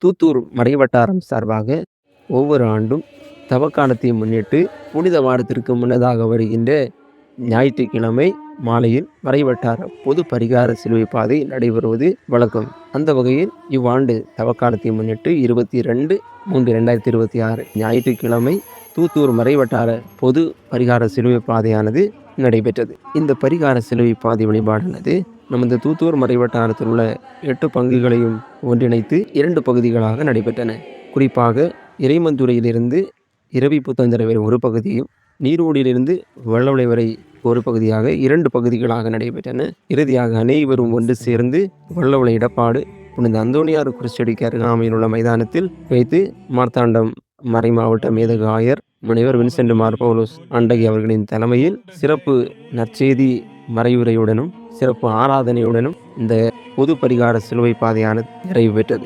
தூத்தூர் மறைவட்டாரம் சார்பாக ஒவ்வொரு ஆண்டும் தவக்காலத்தை முன்னிட்டு புனித வாரத்திற்கு முன்னதாக வருகின்ற ஞாயிற்றுக்கிழமை மாலையில் மறைவட்டார பொது பரிகார சிலுவை பாதை நடைபெறுவது வழக்கம். அந்த வகையில் இவ்வாண்டு தவக்காலத்தை முன்னிட்டு 22/3/2026 ஞாயிற்றுக்கிழமை தூத்தூர் மறைவட்டார பொது பரிகார சிலுவை பாதையானது நடைபெற்றது. இந்த பரிகார சிலுவை பாதை வழிபாடானது நமது தூத்தூர் மறைவட்டாரத்தில் உள்ள 8 பங்குகளையும் ஒன்றிணைத்து 2 பகுதிகளாக நடைபெற்றன. குறிப்பாக இறைமந்துறையிலிருந்து இரவி புத்தந்தரை வரை ஒரு பகுதியும், நீரோடியிலிருந்து வள்ளவளை வரை ஒரு பகுதியாக 2 பகுதிகளாக நடைபெற்றன. இறுதியாக அனைவரும் ஒன்று சேர்ந்து வள்ளவளை இடப்பாடு புனித அந்தோணியார் குருச்செடிக்கு அருகாமையில் உள்ள மைதானத்தில் வைத்து மார்த்தாண்டம் மறைமாவட்ட மேதகு ஆயர் முனைவர் வின்சென்ட் மார் பவுலோஸ் அண்டகி அவர்களின் தலைமையில் சிறப்பு நற்செய்தி மறைவுரையுடனும் சிறப்பு ஆராதனையுடனும் இந்த பொது பரிகார சிலுவை பாதையானது நிறைவு பெற்றது.